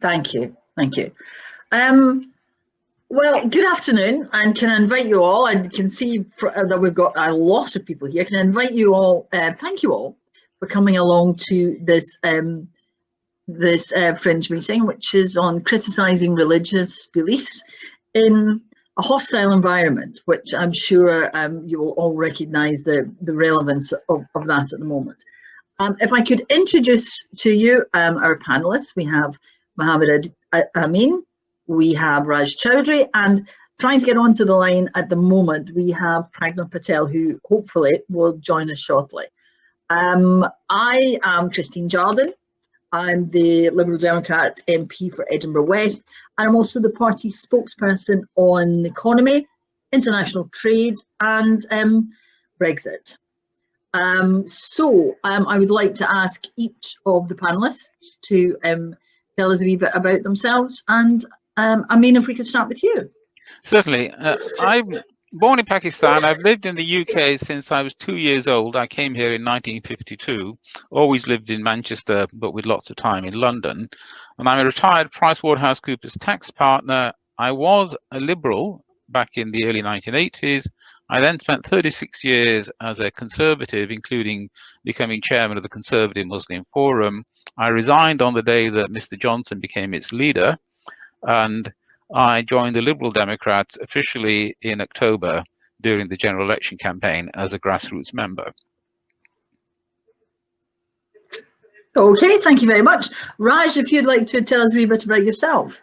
Thank you. Thank you. Well, good afternoon, and can I invite you all? I can see that we've got a lot of people here. Can I invite you all? Thank you all for coming along to this fringe meeting, which is on criticising religious beliefs in a hostile environment, which I'm sure you will all recognise the relevance of that at the moment. If I could introduce to you our panellists, we have Mohammed Amin, we have Raj Chowdhury, and trying to get onto the line at the moment, we have Pragna Patel, who hopefully will join us shortly. I am Jardine. I'm the Liberal Democrat MP for Edinburgh West, and I'm also the party spokesperson on economy, international trade, and Brexit. I would like to ask each of the panellists to tell us a wee bit about themselves. And Amin, if we could start with you. Certainly. I'm born in Pakistan. I've lived in the UK since I was 2 years old. I came here in 1952, always lived in Manchester, but with lots of time in London. And I'm a retired PricewaterhouseCoopers tax partner. I was a Liberal back in the early 1980s. I then spent 36 years as a Conservative, including becoming chairman of the Conservative Muslim Forum. I resigned on the day that Mr. Johnson became its leader, and I joined the Liberal Democrats officially in October during the general election campaign as a grassroots member. Okay, thank you very much. Raj, if you'd like to tell us a wee bit about yourself.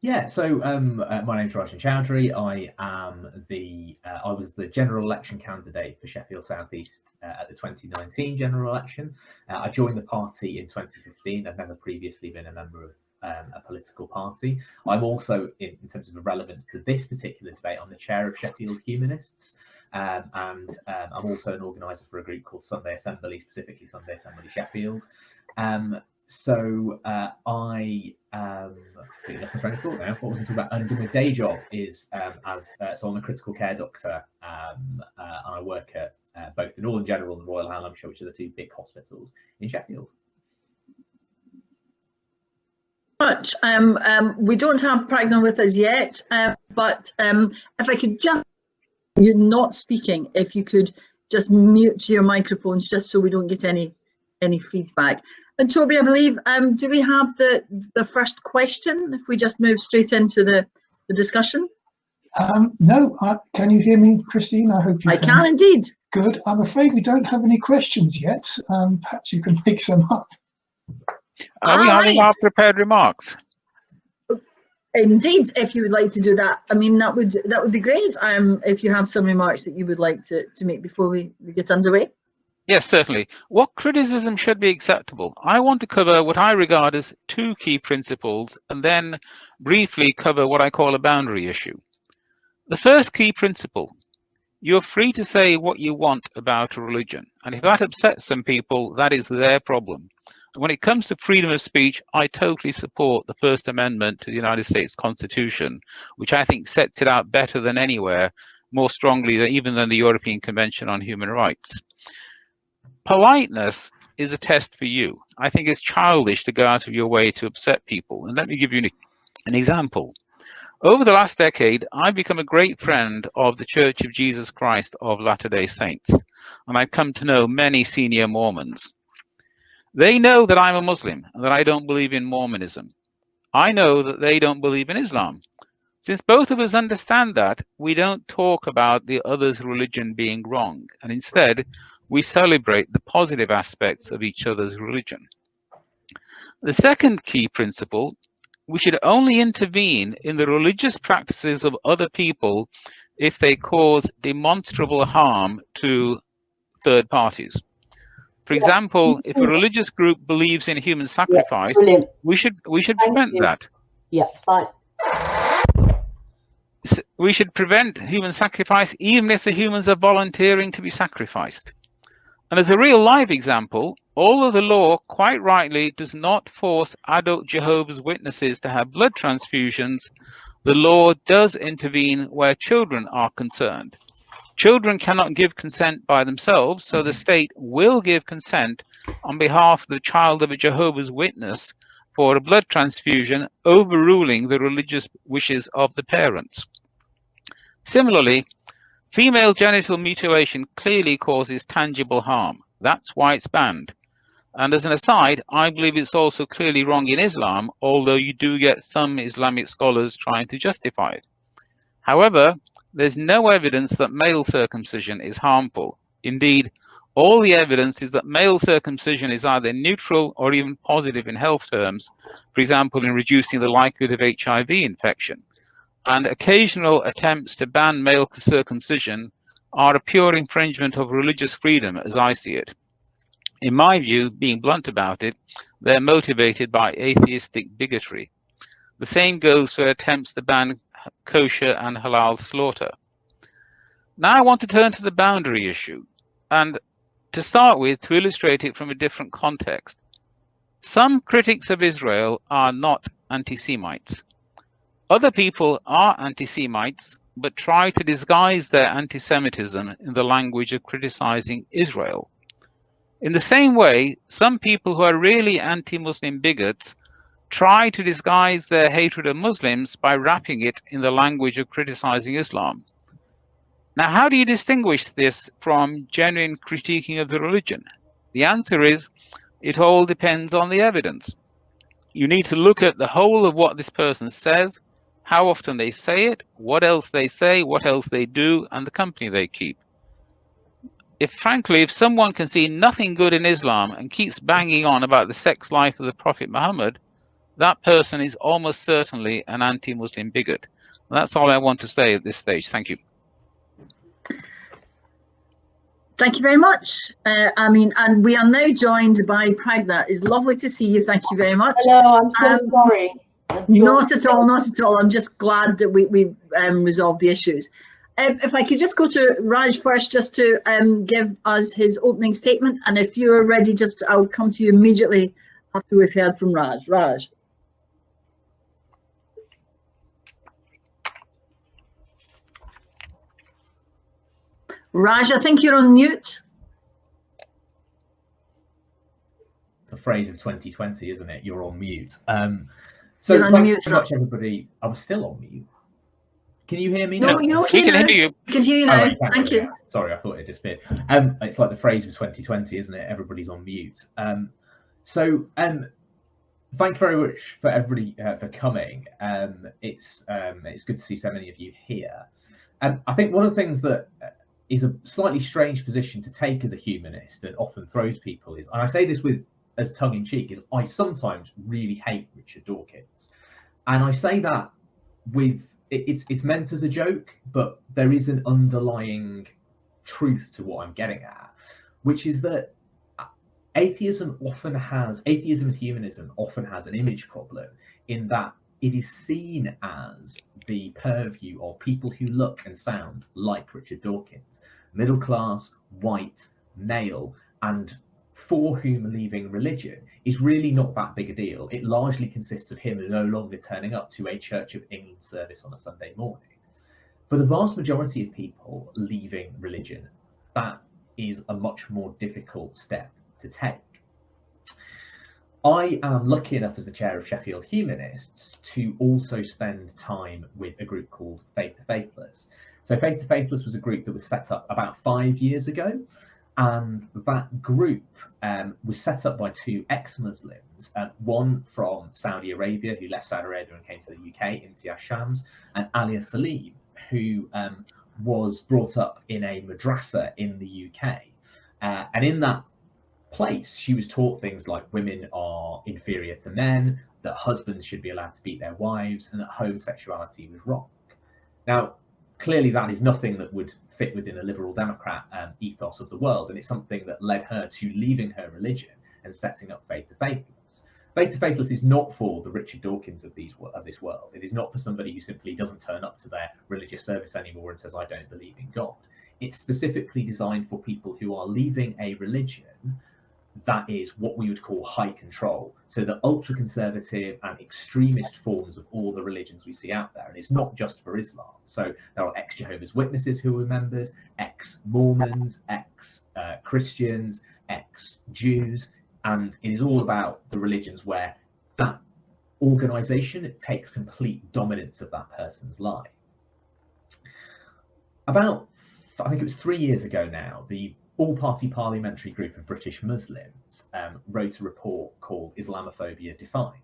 Yeah, so my name's Rajin Chowdhury. I was the general election candidate for Sheffield South East at the 2019 general election. I joined the party in 2015. I've never previously been a member of a political party. I'm also, in terms of the relevance to this particular debate, I'm the chair of Sheffield Humanists, and I'm also an organiser for a group called Sunday Assembly, specifically Sunday Assembly Sheffield. So I looking for any thought now. What was I talking about? And my day job is so I'm a critical care doctor, and I work at both the Northern General and the Royal Hampshire, which are the two big hospitals in Sheffield. Much. We don't have Pragna with us yet, but if I could just, you're not speaking, if you could just mute your microphones just so we don't get any feedback. And Toby, I believe, do we have the first question if we just move straight into the discussion? No, can you hear me, Christine? I hope you can. I can indeed. Good. I'm afraid we don't have any questions yet. Perhaps you can make some up. Are we having our prepared remarks? Indeed, if you would like to do that, I mean, that would be great. If you have some remarks that you would like to make before we get underway. Yes, certainly. What criticism should be acceptable? I want to cover what I regard as two key principles and then briefly cover what I call a boundary issue. The first key principle: you're free to say what you want about a religion, and if that upsets some people, that is their problem. When it comes to freedom of speech, I totally support the First Amendment to the United States Constitution, which I think sets it out better than anywhere, more strongly even than the European Convention on Human Rights. Politeness is a test for you. I think it's childish to go out of your way to upset people. And let me give you an example. Over the last decade, I've become a great friend of the Church of Jesus Christ of Latter-day Saints, and I've come to know many senior Mormons. They know that I'm a Muslim and that I don't believe in Mormonism. I know that they don't believe in Islam. Since both of us understand that, we don't talk about the other's religion being wrong, and instead, we celebrate the positive aspects of each other's religion. The second key principle: we should only intervene in the religious practices of other people if they cause demonstrable harm to third parties. For example, if a religious group believes in human sacrifice, we should prevent that. Yeah, fine. We should prevent human sacrifice even if the humans are volunteering to be sacrificed. And as a real life example, although the law quite rightly does not force adult Jehovah's Witnesses to have blood transfusions, the law does intervene where children are concerned. Children cannot give consent by themselves, so the state will give consent on behalf of the child of a Jehovah's Witness for a blood transfusion, overruling the religious wishes of the parents. Similarly, female genital mutilation clearly causes tangible harm. That's why it's banned. And as an aside, I believe it's also clearly wrong in Islam, although you do get some Islamic scholars trying to justify it. However, there's no evidence that male circumcision is harmful. Indeed, all the evidence is that male circumcision is either neutral or even positive in health terms, for example, in reducing the likelihood of HIV infection. And occasional attempts to ban male circumcision are a pure infringement of religious freedom, as I see it. In my view, being blunt about it, they're motivated by atheistic bigotry. The same goes for attempts to ban kosher and halal slaughter. Now I want to turn to the boundary issue, and to start with, to illustrate it from a different context. Some critics of Israel are not anti-Semites. Other people are anti-Semites, but try to disguise their anti-Semitism in the language of criticizing Israel. In the same way, some people who are really anti-Muslim bigots try to disguise their hatred of Muslims by wrapping it in the language of criticizing Islam. Now, how do you distinguish this from genuine critiquing of the religion? The answer is, it all depends on the evidence. You need to look at the whole of what this person says, how often they say it, what else they say, what else they do, and the company they keep. Frankly, if someone can see nothing good in Islam and keeps banging on about the sex life of the Prophet Muhammad, that person is almost certainly an anti-Muslim bigot. That's all I want to say at this stage. Thank you. Thank you very much. And we are now joined by Pragna. It's lovely to see you. Thank you very much. Hello, I'm so sorry. Not at all, not at all. I'm just glad that we've resolved the issues. If I could just go to Raj first, just to give us his opening statement, and if you're ready, I'll come to you immediately after we've heard from Raj. Raj. Raj, I think you're on mute. The phrase of 2020, isn't it? You're on mute. So you're on mute, thanks so much, everybody. I'm still on mute. Can you hear me now? No, you're okay. We can hear you. We can hear you now. Right, Thank you. Yeah. Sorry, I thought it disappeared. It's like the phrase of 2020, isn't it? Everybody's on mute. Thank you very much for everybody for coming. It's good to see so many of you here. I think one of the things that is a slightly strange position to take as a humanist and often throws people is, and I say this with as tongue-in-cheek, is I sometimes really hate Richard Dawkins. And I say that with, it's meant as a joke, but there is an underlying truth to what I'm getting at, which is that atheism and humanism often has an image problem in that it is seen as the purview of people who look and sound like Richard Dawkins, middle class, white, male, and for whom leaving religion is really not that big a deal. It largely consists of him no longer turning up to a Church of England service on a Sunday morning. For the vast majority of people leaving religion, that is a much more difficult step to take. I am lucky enough as the chair of Sheffield Humanists to also spend time with a group called Faith to Faithless. So Faith to Faithless was a group that was set up about 5 years ago. And that group was set up by two ex-Muslims, one from Saudi Arabia, who left Saudi Arabia and came to the UK, Imtiaz Shams, and Alia Salim, who was brought up in a madrasa in the UK. And in that place, she was taught things like women are inferior to men, that husbands should be allowed to beat their wives, and that homosexuality was wrong. Now, clearly that is nothing that would fit within a liberal democrat ethos of the world, and it's something that led her to leaving her religion and setting up Faith to Faithless. Faith to Faithless is not for the Richard Dawkins of this world. It is not for somebody who simply doesn't turn up to their religious service anymore and says, I don't believe in God. It's specifically designed for people who are leaving a religion that is what we would call high control. So the ultra-conservative and extremist forms of all the religions we see out there. And it's not just for Islam. So there are ex-Jehovah's Witnesses who are members, ex-Mormons, ex-Christians, ex-Jews. And it is all about the religions where that organisation, it takes complete dominance of that person's life. About, I think it was 3 years ago now, the all-party parliamentary group of British Muslims wrote a report called Islamophobia Defined.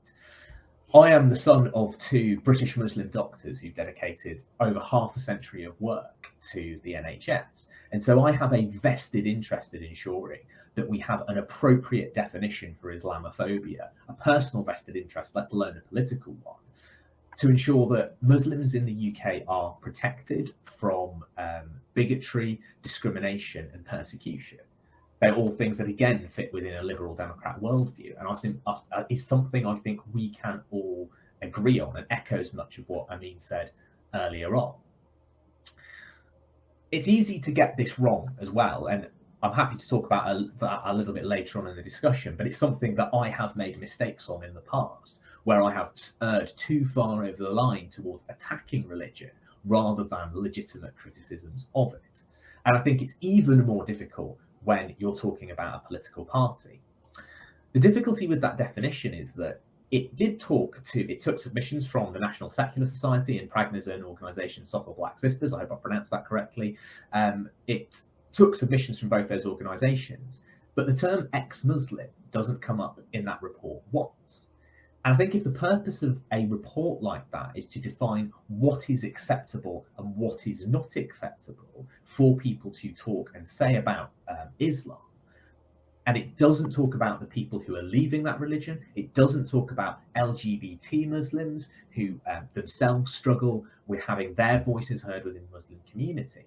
I am the son of two British Muslim doctors who dedicated over half a century of work to the NHS. And so I have a vested interest in ensuring that we have an appropriate definition for Islamophobia, a personal vested interest, let alone a political one, to ensure that Muslims in the UK are protected from bigotry, discrimination and persecution. They're all things that, again, fit within a liberal democrat worldview. And I think is something I think we can all agree on, and echoes much of what Amin said earlier on. It's easy to get this wrong as well, and I'm happy to talk about that a little bit later on in the discussion, but it's something that I have made mistakes on in the past, where I have erred too far over the line towards attacking religion rather than legitimate criticisms of it. And I think it's even more difficult when you're talking about a political party. The difficulty with that definition is that it took submissions from the National Secular Society and Pragna's own organisation, Southall Black Sisters, I hope I pronounced that correctly. It took submissions from both those organisations, but the term ex-Muslim doesn't come up in that report once. And I think if the purpose of a report like that is to define what is acceptable and what is not acceptable for people to talk and say about Islam, and it doesn't talk about the people who are leaving that religion, it doesn't talk about LGBT Muslims who themselves struggle with having their voices heard within Muslim communities,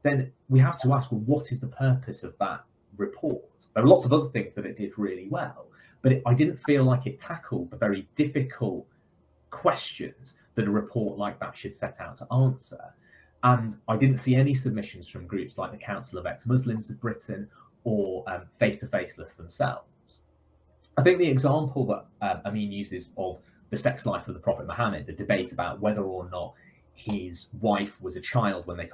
then we have to ask, well, what is the purpose of that report? There are lots of other things that it did really well, but I didn't feel like it tackled the very difficult questions that a report like that should set out to answer. And I didn't see any submissions from groups like the Council of Ex-Muslims of Britain or Faith to Faithless themselves. I think the example that Amin uses of the sex life of the Prophet Muhammad, the debate about whether or not his wife was a child when they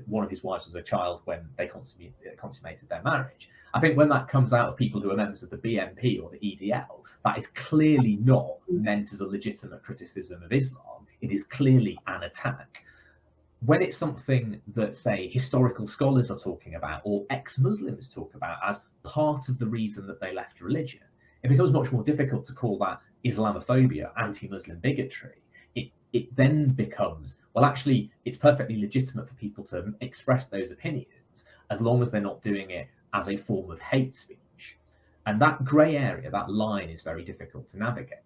one of his wives was a child when they consummated their marriage. I think when that comes out of people who are members of the BNP or the EDL, that is clearly not meant as a legitimate criticism of Islam. It is clearly an attack. When it's something that, say, historical scholars are talking about or ex-Muslims talk about as part of the reason that they left religion, it becomes much more difficult to call that Islamophobia, anti-Muslim bigotry. It then becomes, well, actually, it's perfectly legitimate for people to express those opinions as long as they're not doing it as a form of hate speech. And that grey area, that line, is very difficult to navigate.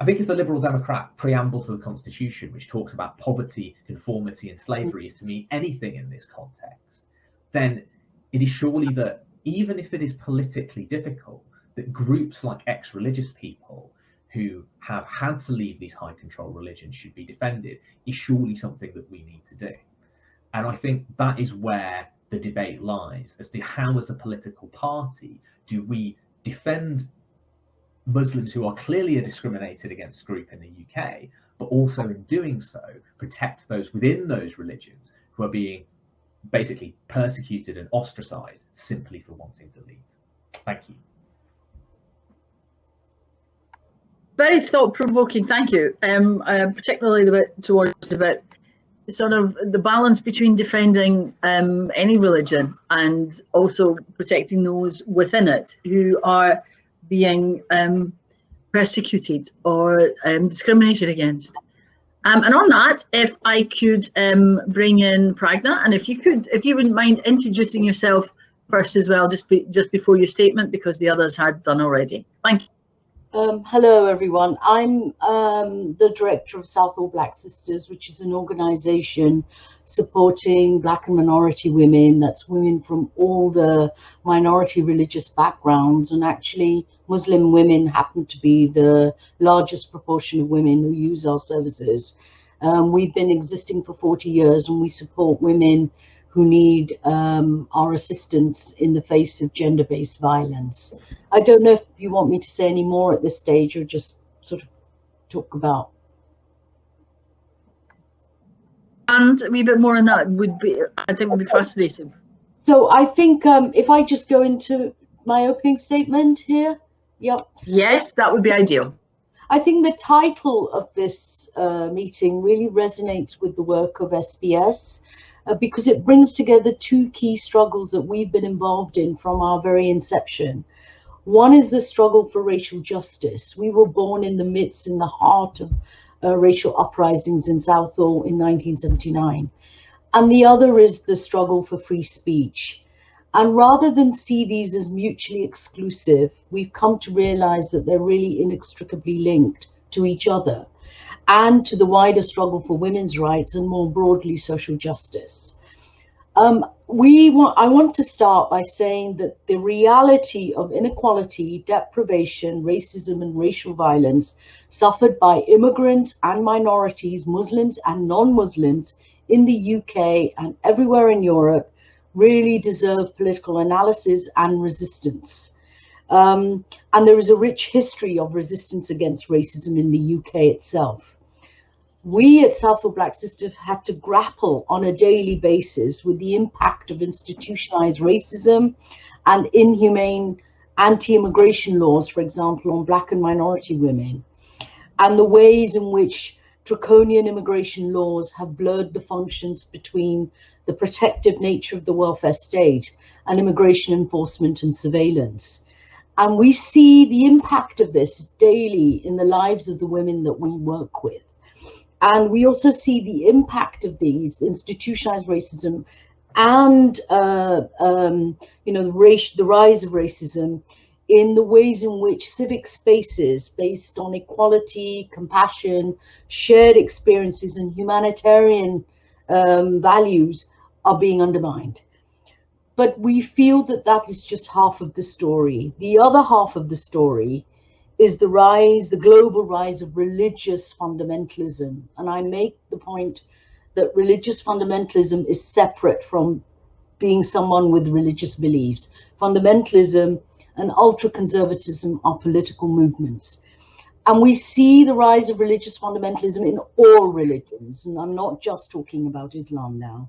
I think if the Liberal Democrat preamble to the Constitution, which talks about poverty, conformity and slavery, is to mean anything in this context, then it is surely that, even if it is politically difficult, that groups like ex-religious people who have had to leave these high control religions should be defended, is surely something that we need to do. And I think that is where the debate lies, as to how, as a political party, do we defend Muslims who are clearly a discriminated against group in the UK, but also in doing so protect those within those religions who are being basically persecuted and ostracized simply for wanting to leave. Thank you. Very thought-provoking, thank you. Particularly the bit towards the bit sort of the balance between defending any religion and also protecting those within it who are being persecuted or discriminated against. And on that, if I could bring in Pragna, and if you wouldn't mind introducing yourself first as well, just before your statement, because the others had done already. Thank you. Hello, everyone. I'm the director of Southall Black Sisters, which is an organization supporting Black and minority women. That's women from all the minority religious backgrounds. And actually, Muslim women happen to be the largest proportion of women who use our services. We've been existing for 40 years, and we support women who need our assistance in the face of gender-based violence. I don't know if you want me to say any more at this stage, or just sort of talk about. And a wee bit more on that would be, I think, would be fascinating. So I think if I just go into my opening statement here. Yep. Yes, that would be ideal. I think the title of this meeting really resonates with the work of SBS because it brings together two key struggles that we've been involved in from our very inception. One is the struggle for racial justice. We were born in the midst, in the heart of racial uprisings in Southall in 1979. And the other is the struggle for free speech. And rather than see these as mutually exclusive, we've come to realize that they're really inextricably linked to each other and to the wider struggle for women's rights and more broadly social justice. I want to start by saying that the reality of inequality, deprivation, racism and racial violence suffered by immigrants and minorities, Muslims and non-Muslims in the UK and everywhere in Europe really deserve political analysis and resistance. And there is a rich history of resistance against racism in the UK itself. We at Southall Black Sisters had to grapple on a daily basis with the impact of institutionalized racism and inhumane anti-immigration laws, for example, on Black and minority women, and the ways in which draconian immigration laws have blurred the functions between the protective nature of the welfare state and immigration enforcement and surveillance. And we see the impact of this daily in the lives of the women that we work with. And we also see the impact of these institutionalized racism and the rise of racism in the ways in which civic spaces based on equality, compassion, shared experiences and humanitarian values are being undermined. But we feel that that is just half of the story. The other half of the story is the global rise of religious fundamentalism. And I make the point that religious fundamentalism is separate from being someone with religious beliefs. Fundamentalism and ultra-conservatism are political movements. And we see the rise of religious fundamentalism in all religions, and I'm not just talking about Islam now.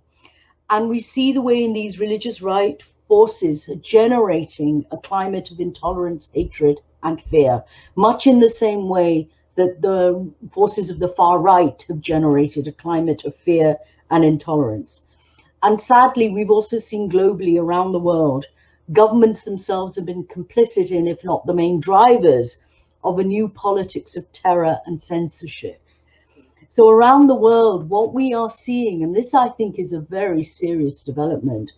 And we see the way in these religious right forces are generating a climate of intolerance, hatred, and fear, much in the same way that the forces of the far right have generated a climate of fear and intolerance. And sadly, we've also seen globally around the world, governments themselves have been complicit in, if not the main drivers, of a new politics of terror and censorship. So around the world, what we are seeing, and this I think is a very serious development,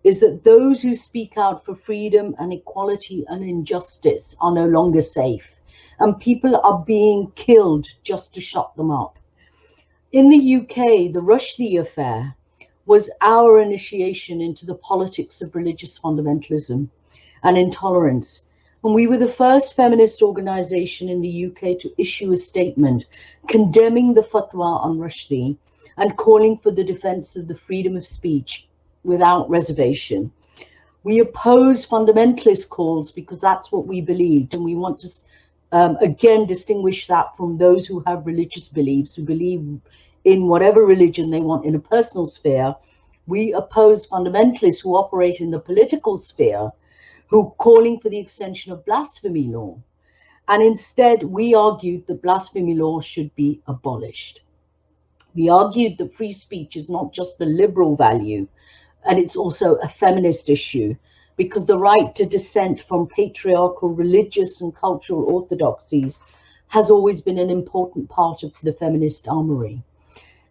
is that those who speak out for freedom and equality and injustice are no longer safe, and people are being killed just to shut them up. In the UK, the Rushdie affair was our initiation into the politics of religious fundamentalism and intolerance. And we were the first feminist organization in the UK to issue a statement condemning the fatwa on Rushdie and calling for the defense of the freedom of speech without reservation. We oppose fundamentalist calls because that's what we believed, and we want to again distinguish that from those who have religious beliefs, who believe in whatever religion they want in a personal sphere. We oppose fundamentalists who operate in the political sphere, who calling for the extension of blasphemy law. And instead, we argued that blasphemy law should be abolished. We argued that free speech is not just a liberal value, and it's also a feminist issue, because the right to dissent from patriarchal religious and cultural orthodoxies has always been an important part of the feminist armory.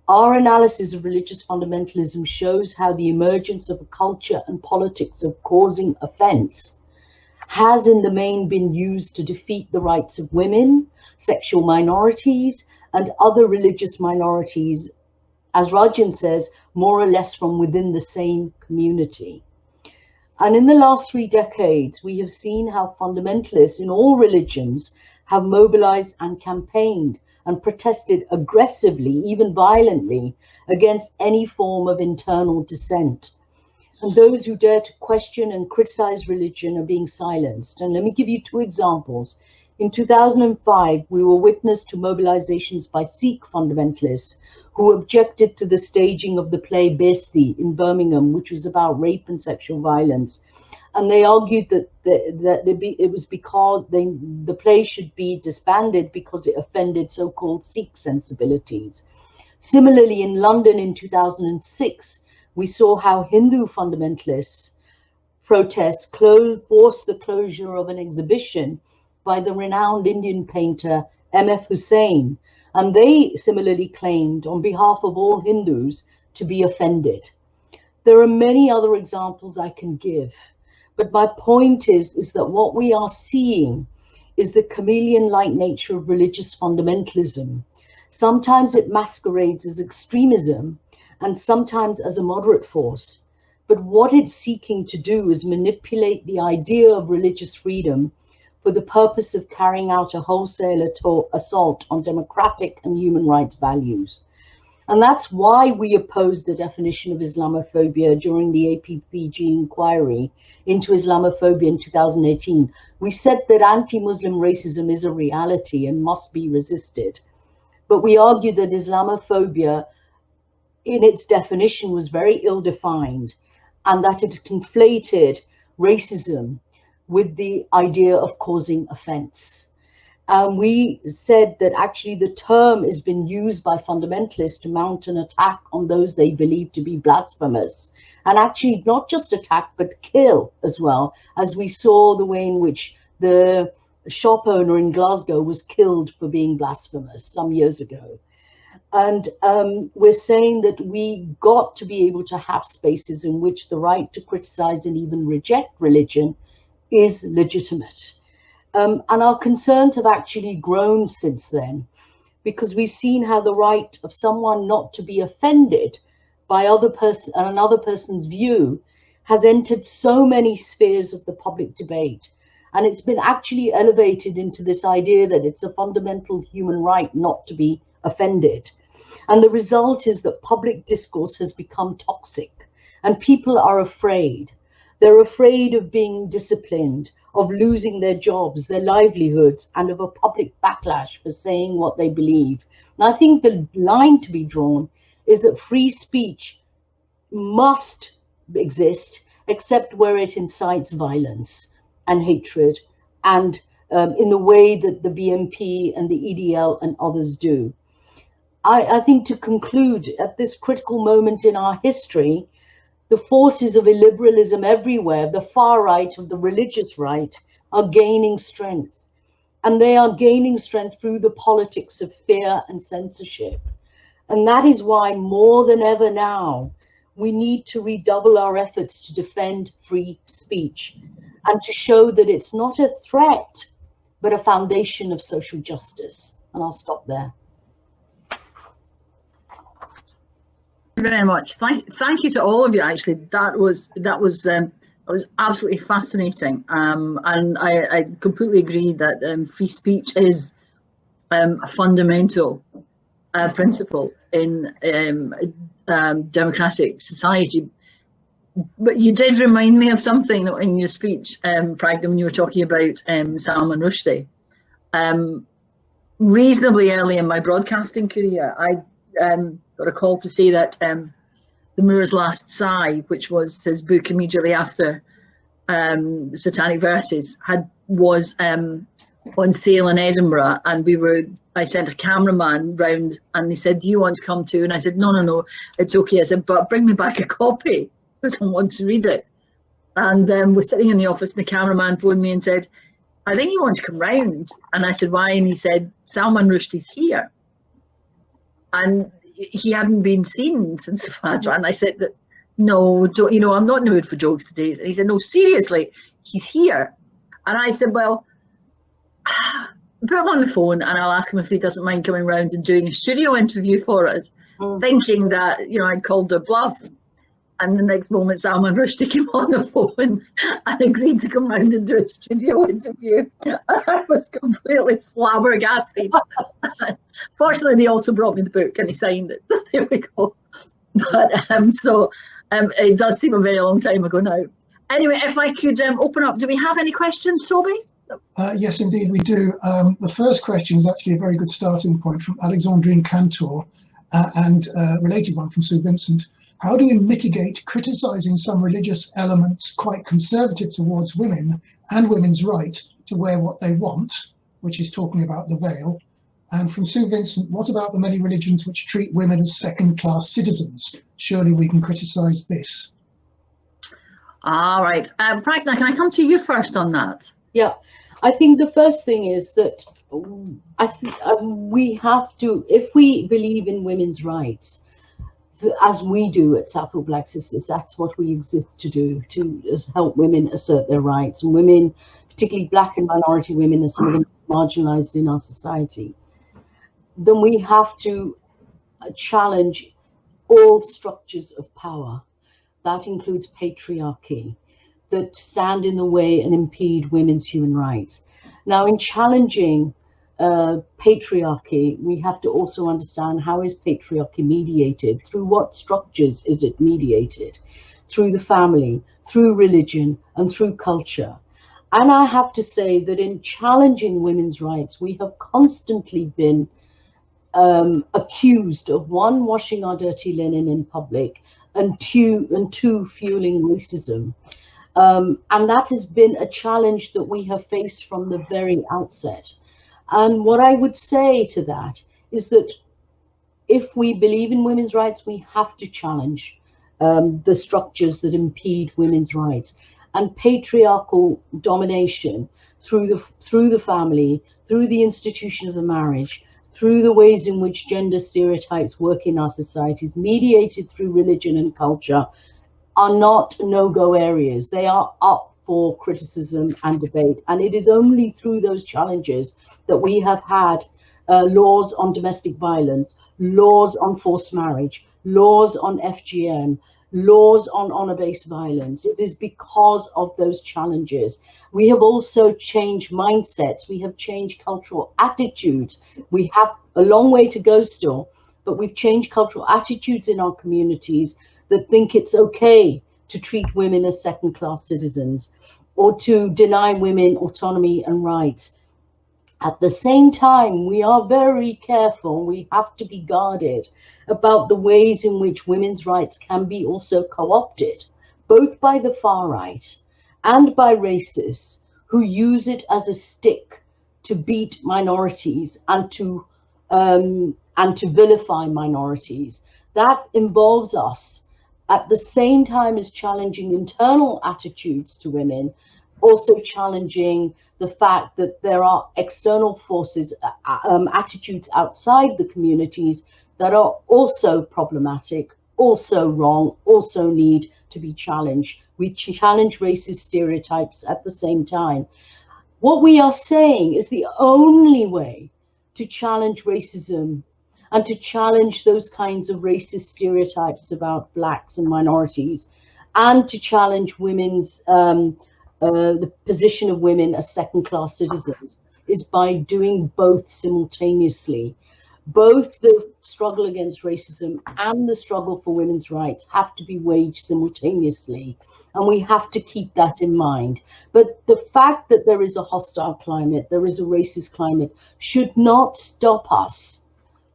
Our analysis of religious fundamentalism shows how the emergence of a culture and politics of causing offense has in the main been used to defeat the rights of women, sexual minorities, and other religious minorities, as Rajin says, more or less from within the same community. And in the last 3 decades, we have seen how fundamentalists in all religions have mobilized and campaigned and protested aggressively, even violently, against any form of internal dissent. And those who dare to question and criticize religion are being silenced. And let me give you 2 examples. In 2005, we were witness to mobilizations by Sikh fundamentalists who objected to the staging of the play Besti in Birmingham, which was about rape and sexual violence. And they argued that it was because the play should be disbanded because it offended so-called Sikh sensibilities. Similarly, in London in 2006, we saw how Hindu fundamentalists protests forced the closure of an exhibition by the renowned Indian painter M.F. Hussain, and they similarly claimed on behalf of all Hindus to be offended. There are many other examples I can give, but my point is that what we are seeing is the chameleon-like nature of religious fundamentalism. Sometimes it masquerades as extremism and sometimes as a moderate force. But what it's seeking to do is manipulate the idea of religious freedom for the purpose of carrying out a wholesale assault on democratic and human rights values. And that's why we opposed the definition of Islamophobia during the APPG inquiry into Islamophobia in 2018. We said that anti-Muslim racism is a reality and must be resisted. But we argued that Islamophobia, in its definition, was very ill-defined, and that it conflated racism with the idea of causing offense. We said that actually the term has been used by fundamentalists to mount an attack on those they believe to be blasphemous, and actually not just attack, but kill as well, as we saw the way in which the shop owner in Glasgow was killed for being blasphemous some years ago. And we're saying that we got to be able to have spaces in which the right to criticize and even reject religion is legitimate. And our concerns have actually grown since then, because we've seen how the right of someone not to be offended by another person's view has entered so many spheres of the public debate. And it's been actually elevated into this idea that it's a fundamental human right not to be offended. And the result is that public discourse has become toxic, and people are afraid. They're afraid of being disciplined, of losing their jobs, their livelihoods, and of a public backlash for saying what they believe. And I think the line to be drawn is that free speech must exist, except where it incites violence and hatred, and in the way that the BNP and the EDL and others do. I think, to conclude, at this critical moment in our history, the forces of illiberalism everywhere, the far right, of the religious right, are gaining strength. And they are gaining strength through the politics of fear and censorship. And that is why, more than ever now, we need to redouble our efforts to defend free speech and to show that it's not a threat, but a foundation of social justice. And I'll stop there. Very much. Thank you to all of you. Actually, that was absolutely fascinating, and I completely agree that free speech is a fundamental principle in democratic society. But you did remind me of something in your speech, Pragna, when you were talking about Salman Rushdie. Reasonably early in my broadcasting career, I got a call to say that The Moor's Last Sigh, which was his book immediately after Satanic Verses, was on sale in Edinburgh, and I sent a cameraman round, and they said, "Do you want to come too?" And I said, No, it's okay. I said, "But bring me back a copy because I want to read it." And we're sitting in the office, and the cameraman phoned me and said, "I think you want to come round." And I said, "Why?" And he said, "Salman Rushdie's here." And he hadn't been seen since the Fajr. And I said that, "No, I'm not in the mood for jokes today." And he said, "No, seriously, he's here." And I said, "Well, put him on the phone and I'll ask him if he doesn't mind coming round and doing a studio interview for us," thinking that, I'd called their bluff. And the next moment, Salman Rushdie came on the phone and agreed to come round and do a studio interview. I was completely flabbergasted. Fortunately, they also brought me the book and he signed it. So there we go. But it does seem a very long time ago now. Anyway, if I could open up, do we have any questions, Toby? Yes, indeed, we do. The first question is actually a very good starting point from Alexandrine Cantor and a related one from Sue Vincent. how do we mitigate criticising some religious elements quite conservative towards women and women's right to wear what they want, which is talking about the veil? And from Sue Vincent, what about the many religions which treat women as second-class citizens? Surely we can criticise this. All right. Pragna, can I come to you first on that? Yeah, I think the first thing is that we have to, if we believe in women's rights, as we do at Southall Black Sisters, that's what we exist to do, to help women assert their rights. And women, particularly Black and minority women, are some of the most marginalised in our society. Then we have to challenge all structures of power. That includes patriarchy, that stand in the way and impede women's human rights. Now, in challenging patriarchy, we have to also understand how is patriarchy mediated? Through what structures is it mediated? Through the family, through religion, and through culture. And I have to say that in challenging women's rights, we have constantly been accused of, one, washing our dirty linen in public, and two, fueling racism. And that has been a challenge that we have faced from the very outset. And what I would say to that is that if we believe in women's rights, we have to challenge the structures that impede women's rights. And patriarchal domination through the family, through the institution of the marriage, through the ways in which gender stereotypes work in our societies, mediated through religion and culture, are not no-go areas. They are up for criticism and debate. And it is only through those challenges that we have had laws on domestic violence, laws on forced marriage, laws on FGM, laws on honor-based violence. It is because of those challenges. We have also changed mindsets. We have changed cultural attitudes. We have a long way to go still, but we've changed cultural attitudes in our communities that think it's okay to treat women as second-class citizens or to deny women autonomy and rights. At the same time, we are very careful, we have to be guarded about the ways in which women's rights can be also co-opted, both by the far right and by racists who use it as a stick to beat minorities and to vilify minorities. That involves us at the same time as challenging internal attitudes to women, also challenging the fact that there are external forces, attitudes outside the communities that are also problematic, also wrong, also need to be challenged. We challenge racist stereotypes at the same time. What we are saying is the only way to challenge racism and to challenge those kinds of racist stereotypes about Blacks and minorities, and to challenge women's the position of women as second-class citizens, is by doing both simultaneously. Both the struggle against racism and the struggle for women's rights have to be waged simultaneously, and we have to keep that in mind. But the fact that there is a hostile climate, there is a racist climate, should not stop us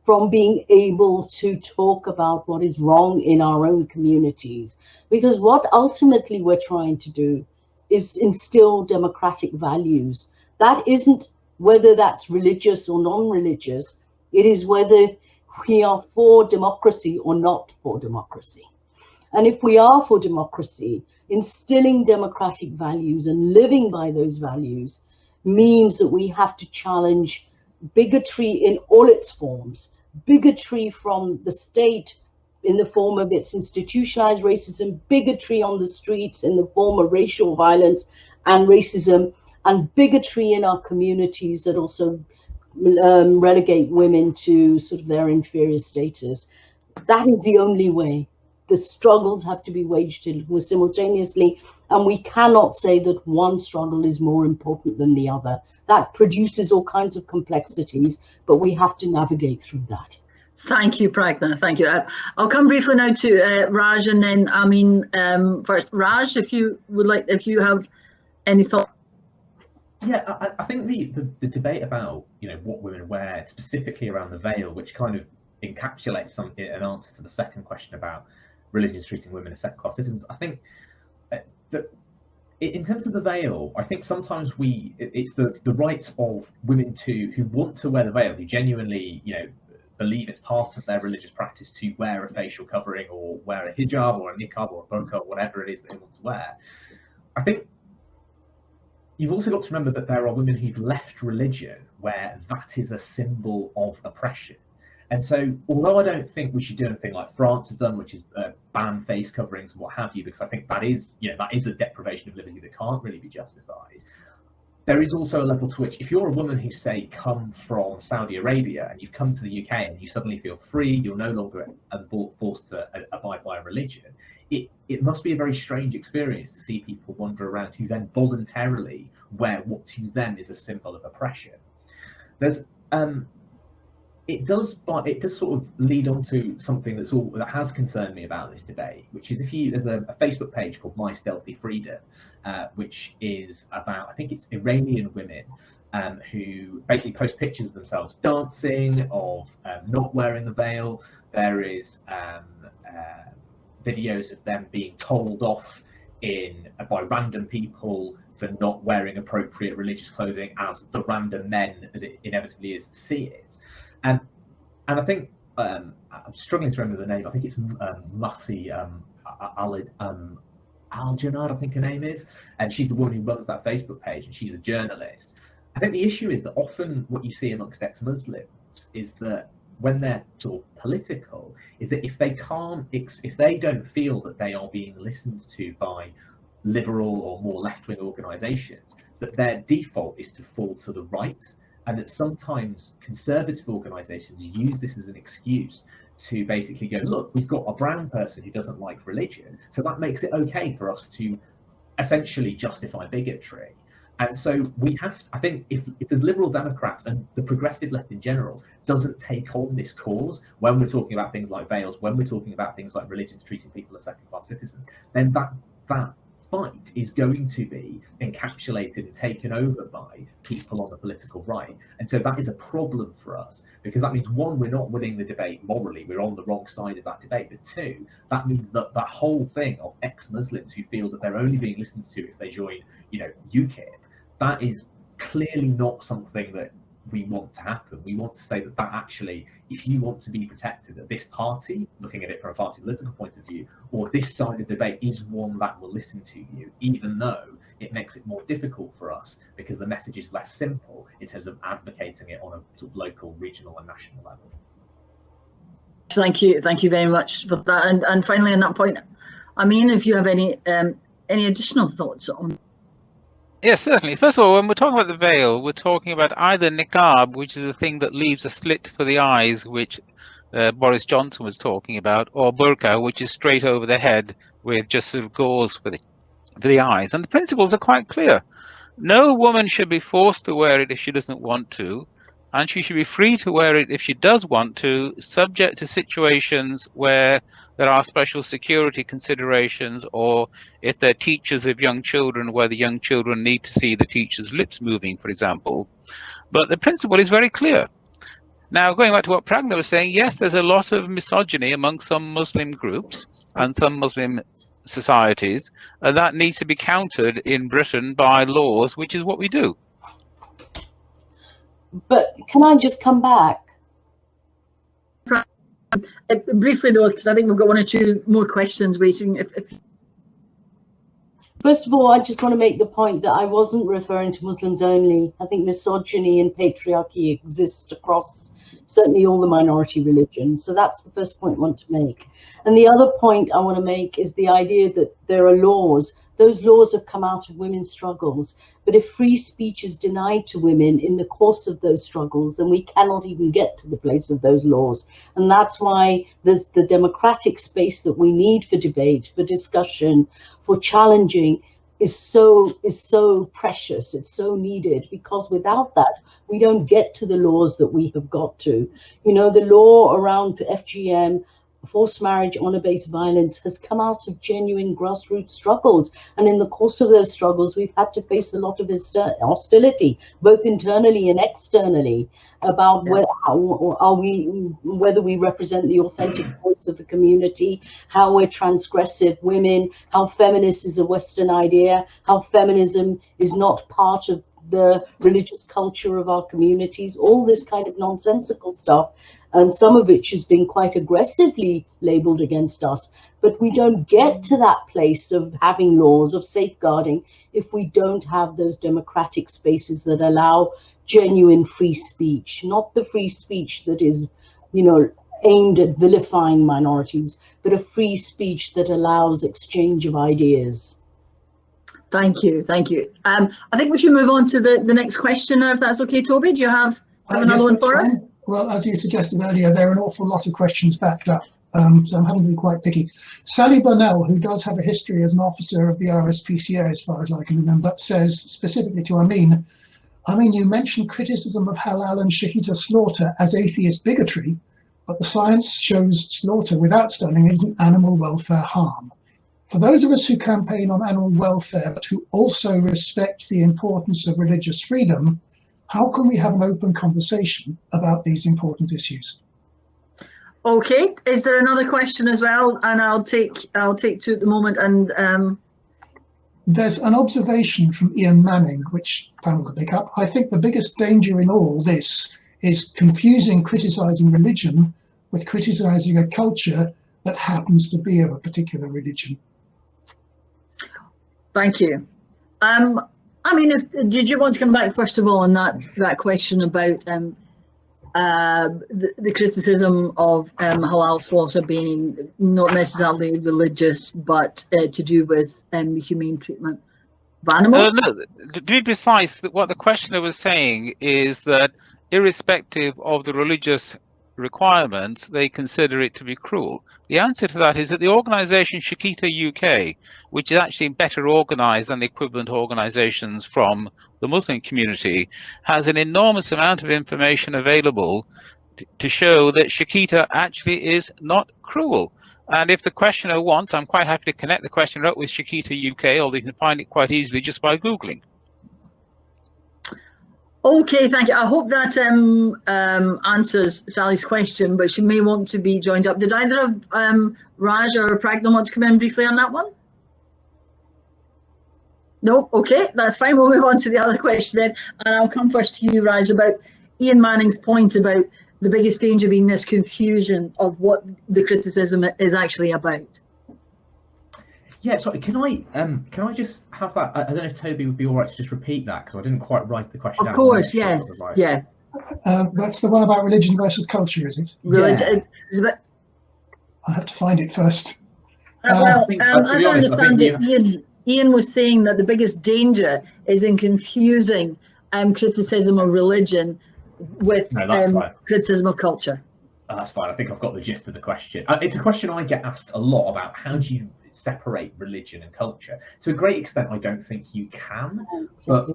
from being able to talk about what is wrong in our own communities. Because what ultimately we're trying to do is instill democratic values. That isn't whether that's religious or non-religious, it is whether we are for democracy or not for democracy. And if we are for democracy, instilling democratic values and living by those values means that we have to challenge bigotry in all its forms, bigotry from the state in the form of its institutionalized racism, bigotry on the streets in the form of racial violence and racism, and bigotry in our communities that also relegate women to sort of their inferior status. That is the only way. The struggles have to be waged simultaneously, and we cannot say that one struggle is more important than the other. That produces all kinds of complexities, but we have to navigate through that. Thank you, Pragna. Thank you. I'll come briefly now to Raj, and then Amin first. Raj, if you would like, if you have any thoughts. Yeah, I think the debate about what women wear, specifically around the veil, which kind of encapsulates an answer to the second question about religions treating women as second-class citizens. I think that in terms of the veil, I think sometimes it's the right of women who want to wear the veil, who genuinely, believe it's part of their religious practice to wear a facial covering or wear a hijab or a niqab or a burqa or whatever it is that they want to wear. I think you've also got to remember that there are women who've left religion where that is a symbol of oppression. And so, although I don't think we should do anything like France have done, which is ban face coverings and what have you, because I think that is a deprivation of liberty that can't really be justified. There is also a level to which, if you're a woman who, say, come from Saudi Arabia and you've come to the UK and you suddenly feel free, you're no longer forced to abide by a religion, it must be a very strange experience to see people wander around who then voluntarily wear what to them is a symbol of oppression. It does sort of lead on to something that has concerned me about this debate, which is there's a Facebook page called My Stealthy Freedom, which is about, I think it's Iranian women who basically post pictures of themselves dancing, of not wearing the veil. There is videos of them being told off by random people for not wearing appropriate religious clothing, as the random men, as it inevitably is, see it. And I think I'm struggling to remember the name. I think it's Masih Al-Janad, I think her name is, and she's the woman who runs that Facebook page, and she's a journalist. I think the issue is that often what you see amongst ex-Muslims is that when they're sort of political, is that if they don't feel that they are being listened to by liberal or more left-wing organisations, that their default is to fall to the right. And that sometimes conservative organisations use this as an excuse to basically go, look, we've got a brown person who doesn't like religion, so that makes it okay for us to essentially justify bigotry. And so I think if there's Liberal Democrats and the progressive left in general doesn't take on this cause, when we're talking about things like veils, when we're talking about things like religions treating people as second-class citizens, then that fight is going to be encapsulated and taken over by people on the political right. And so that is a problem for us, because that means, one, we're not winning the debate morally, we're on the wrong side of that debate, but two, that means that the whole thing of ex-Muslims who feel that they're only being listened to if they join, UKIP, that is clearly not something that we want to happen. We want to say that actually, if you want to be protected, that this party, looking at it from a party political point of view, or this side of the debate is one that will listen to you, even though it makes it more difficult for us because the message is less simple in terms of advocating it on a sort of local, regional and national level. Thank you very much for that. And finally, on that point, I mean, if you have any additional thoughts on. Yes, certainly. First of all, when we're talking about the veil, we're talking about either niqab, which is a thing that leaves a slit for the eyes, which Boris Johnson was talking about, or burqa, which is straight over the head with just sort of gauze for the eyes. And the principles are quite clear. No woman should be forced to wear it if she doesn't want to, and she should be free to wear it if she does want to, subject to situations where there are special security considerations, or if they're teachers of young children, where the young children need to see the teacher's lips moving, for example. But the principle is very clear. Now, going back to what Pragna was saying, yes, there's a lot of misogyny among some Muslim groups and some Muslim societies, and that needs to be countered in Britain by laws, which is what we do. But can I just come back? Briefly though, because I think we've got one or two more questions waiting. First of all, I just want to make the point that I wasn't referring to Muslims only. I think misogyny and patriarchy exist across certainly all the minority religions. So that's the first point I want to make. And the other point I want to make is the idea that there are laws. Those laws have come out of women's struggles. But if free speech is denied to women in the course of those struggles, then we cannot even get to the place of those laws. And that's why there's the democratic space that we need for debate, for discussion, for challenging is so precious. It's so needed, because without that, we don't get to the laws that we have got to. The law around FGM forced marriage, honor-based violence has come out of genuine grassroots struggles. And in the course of those struggles, we've had to face a lot of hostility, both internally and externally, about whether we represent the authentic voice of the community, how we're transgressive women, how feminist is a Western idea, how feminism is not part of the religious culture of our communities, all this kind of nonsensical stuff. And some of which has been quite aggressively labeled against us. But we don't get to that place of having laws, of safeguarding, if we don't have those democratic spaces that allow genuine free speech, not the free speech that is, you know, aimed at vilifying minorities, but a free speech that allows exchange of ideas. Thank you, thank you. I think we should move on to the next question now, if that's okay, Toby. Do you have another one for us? Well, as you suggested earlier, there are an awful lot of questions backed up, so I'm having to be quite picky. Sally Burnell, who does have a history as an officer of the RSPCA, as far as I can remember, says specifically to Amin, you mentioned criticism of halal and shahita slaughter as atheist bigotry, but the science shows slaughter without stunning isn't animal welfare harm. For those of us who campaign on animal welfare, but who also respect the importance of religious freedom, how can we have an open conversation about these important issues? Okay, is there another question as well? And I'll take two at the moment. And there's an observation from Ian Manning, which panel could pick up. I think the biggest danger in all this is confusing criticising religion with criticising a culture that happens to be of a particular religion. Thank you. Did you want to come back first of all on that question about the criticism of halal slaughter being not necessarily religious, but to do with the humane treatment of animals? No, to be precise, what the questioner was saying is that irrespective of the religious requirements, they consider it to be cruel. The answer to that is that the organisation Shakita UK, which is actually better organised than the equivalent organisations from the Muslim community, has an enormous amount of information available to show that Shakita actually is not cruel. And if the questioner wants, I'm quite happy to connect the questioner up with Shakita UK, although you can find it quite easily just by Googling. Okay, thank you. I hope that answers Sally's question, but she may want to be joined up. Did either of Raj or Pragna want to come in briefly on that one? No? Okay, that's fine. We'll move on to the other question then. And I'll come first to you, Raj, about Ian Manning's point about the biggest danger being this confusion of what the criticism is actually about. Yeah, sorry, can I just have that? I don't know if Toby would be all right to just repeat that, because I didn't quite write the question down. Of course, yes, yeah. That's the one about religion versus culture, is it? Religion. Yeah. I have to find it first. As I understand it, Ian was saying that the biggest danger is in confusing criticism of religion with criticism of culture. That's fine. I think I've got the gist of the question. It's a question I get asked a lot about how do you separate religion and culture. To a great extent, I don't think you can. But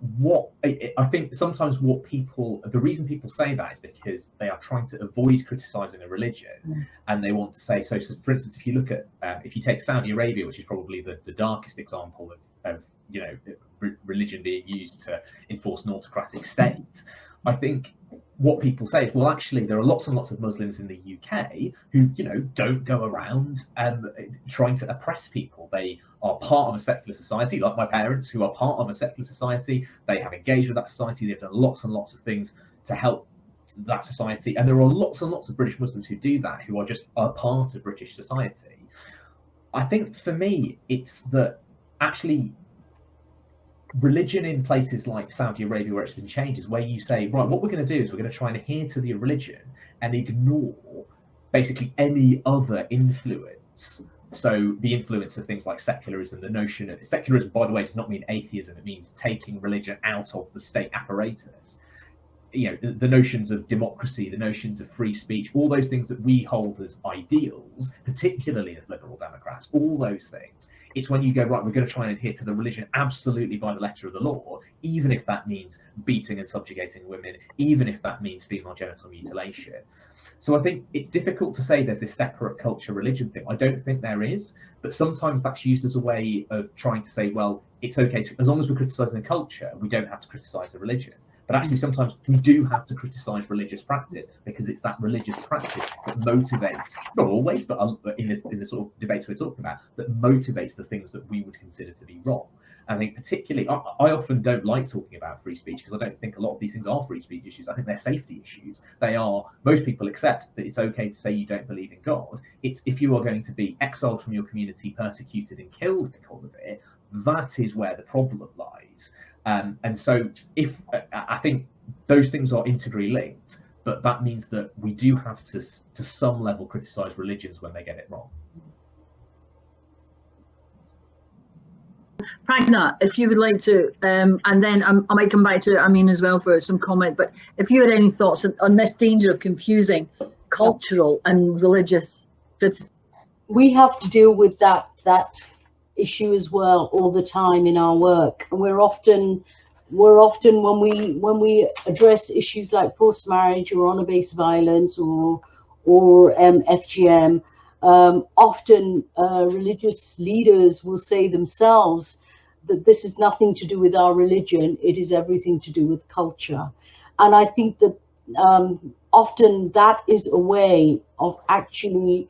I think sometimes the reason people say that is because they are trying to avoid criticizing a religion, and they want to say, so for instance, if you look at, if you take Saudi Arabia, which is probably the darkest example of religion being used to enforce an autocratic state, I think what people say is, well, actually, there are lots and lots of Muslims in the UK who, don't go around trying to oppress people. They are part of a secular society, like my parents, who are part of a secular society. They have engaged with that society. They've done lots and lots of things to help that society. And there are lots and lots of British Muslims who do that, who are just a part of British society. I think for me, it's that actually religion in places like Saudi Arabia, where it's been changed, is where you say, right, what we're going to do is we're going to try and adhere to the religion and ignore basically any other influence. So the influence of things like secularism, the notion of secularism, by the way, does not mean atheism. It means taking religion out of the state apparatus. the notions of democracy, the notions of free speech, all those things that we hold as ideals, particularly as liberal Democrats, all those things. It's when you go, right, we're going to try and adhere to the religion absolutely by the letter of the law, even if that means beating and subjugating women, even if that means female genital mutilation. So I think it's difficult to say there's this separate culture religion thing. I don't think there is, but sometimes that's used as a way of trying to say, well, it's okay, as long as we're criticising the culture, we don't have to criticise the religion. But actually, sometimes we do have to criticise religious practice, because it's that religious practice that motivates, not always, but in the sort of debates we're talking about, that motivates the things that we would consider to be wrong. I think particularly, I often don't like talking about free speech, because I don't think a lot of these things are free speech issues. I think they're safety issues. They are, most people accept that it's okay to say you don't believe in God. It's if you are going to be exiled from your community, persecuted and killed because of it, that is where the problem lies. And so I think those things are integrally linked, but that means that we do have to some level criticise religions when they get it wrong. Pragna, if you would like to, and then I might come back to Amin as well for some comment, but if you had any thoughts on this danger of confusing cultural and religious. We have to deal with that issue as well all the time in our work, and we're often when we address issues like forced marriage or honor-based violence or FGM, often religious leaders will say themselves that this is nothing to do with our religion, it is everything to do with culture. And I think that often that is a way of actually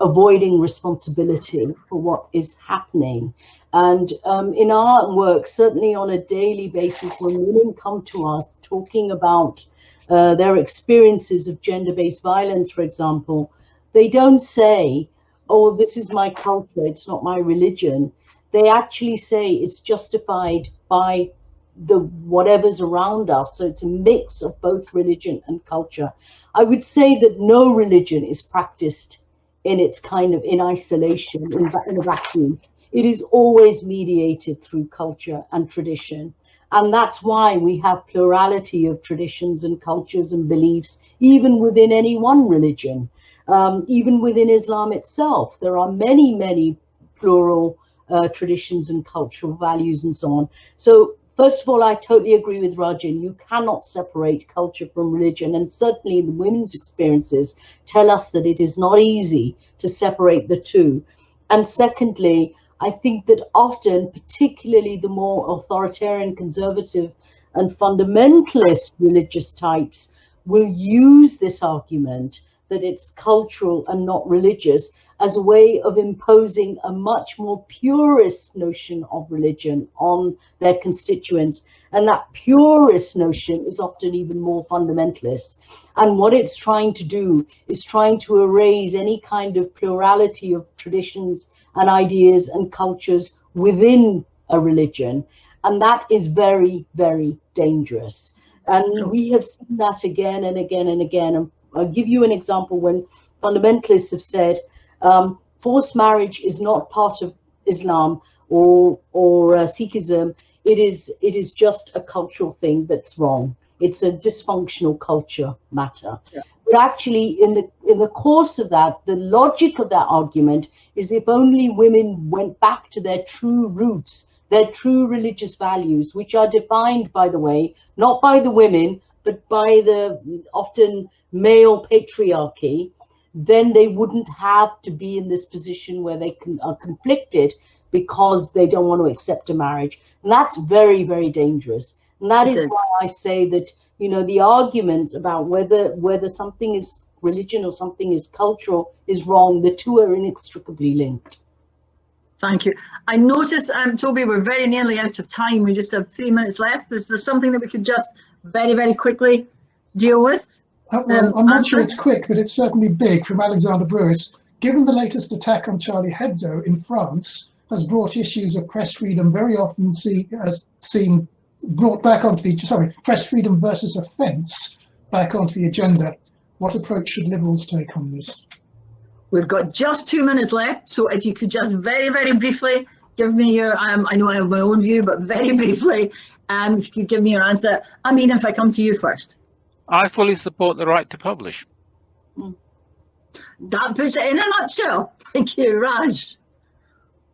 avoiding responsibility for what is happening. And in our work, certainly on a daily basis, when women come to us talking about their experiences of gender-based violence, for example, they don't say, oh, this is my culture, it's not my religion. They actually say it's justified by the whatever's around us. So it's a mix of both religion and culture. I would say that no religion is practiced in its kind of in isolation, in a vacuum. It is always mediated through culture and tradition. And that's why we have plurality of traditions and cultures and beliefs, even within any one religion. Even within Islam itself, there are many, many plural traditions and cultural values and so on. So first of all, I totally agree with Rajin. You cannot separate culture from religion, and certainly the women's experiences tell us that it is not easy to separate the two. And secondly, I think that often, particularly the more authoritarian, conservative and fundamentalist religious types will use this argument that it's cultural and not religious as a way of imposing a much more purist notion of religion on their constituents. And that purist notion is often even more fundamentalist. And what it's trying to do is trying to erase any kind of plurality of traditions and ideas and cultures within a religion. And that is very, very dangerous. And we have seen that again and again and again. And I'll give you an example when fundamentalists have said forced marriage is not part of Islam or Sikhism. It is just a cultural thing that's wrong. It's a dysfunctional culture matter. Yeah. But actually, in the course of that, the logic of that argument is if only women went back to their true roots, their true religious values, which are defined, by the way, not by the women, but by the often male patriarchy, then they wouldn't have to be in this position where they are conflicted because they don't want to accept a marriage. And that's very, very dangerous. And that is why I say that, you know, the argument about whether something is religion or something is cultural is wrong. The two are inextricably linked. Thank you. I notice, Toby, we're very nearly out of time. We just have 3 minutes left. Is there something that we could just very, very quickly deal with? Well, I'm not sure it's quick, but it's certainly big, from Alexander Brewis. Given the latest attack on Charlie Hebdo in France has brought issues of press freedom very often brought back onto the, press freedom versus offence back onto the agenda. What approach should Liberals take on this? We've got just 2 minutes left, so if you could just very, very briefly give me your, I know I have my own view, but very briefly, if you could give me your answer. I mean, if I come to you first. I fully support the right to publish. That puts it in a nutshell. Thank you, Raj.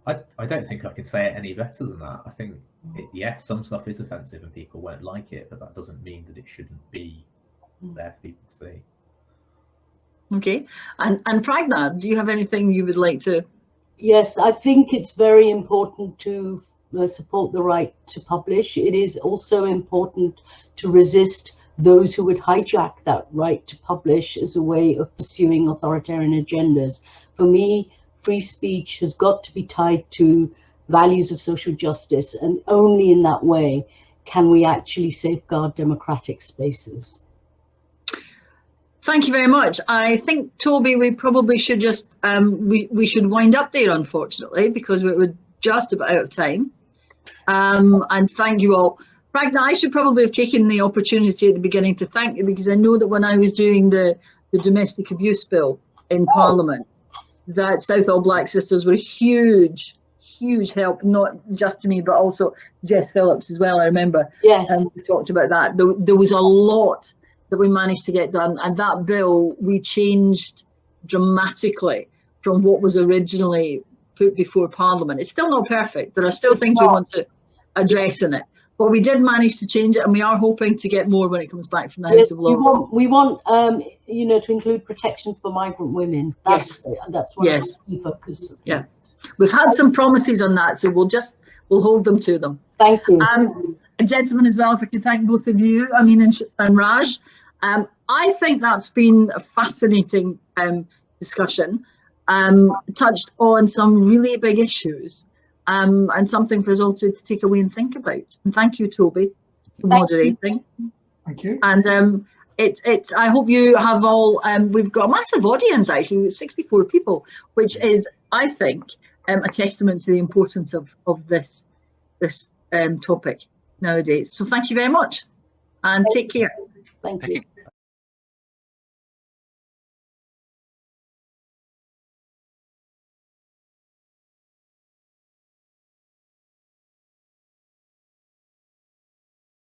I don't think I could say it any better than that. I think, yeah, some stuff is offensive and people won't like it, but that doesn't mean that it shouldn't be there for people to see. Okay, and Pragna, do you have anything you would like to? Yes, I think it's very important to support the right to publish. It is also important to resist those who would hijack that right to publish as a way of pursuing authoritarian agendas. For me, free speech has got to be tied to values of social justice, and only in that way can we actually safeguard democratic spaces. Thank you very much. I think, Toby, we probably should just we should wind up there, unfortunately, because we're just about out of time. And thank you all. Pragna, I should probably have taken the opportunity at the beginning to thank you, because I know that when I was doing the domestic abuse bill in Parliament, that Southall Black Sisters were a huge help, not just to me, but also Jess Phillips as well. I remember. Yes. We talked about that. There was a lot that we managed to get done, and that bill we changed dramatically from what was originally put before Parliament. It's still not perfect. There are still things we want to address in it, but we did manage to change it, and we are hoping to get more when it comes back from the House of Lords. We want you know, to include protection for migrant women. That's one of the key focus. Yes, we've had some promises on that, so we'll hold them to them. Thank you. Gentlemen, as well, if I could thank both of you, Amin and Raj. I think that's been a fascinating discussion, touched on some really big issues, and something for us all to take away and think about. And thank you, Toby, for moderating. Thank you. And I hope you have all, we've got a massive audience actually, 64 people, which is, I think, a testament to the importance of this topic nowadays. So thank you very much, and take care. Thank you.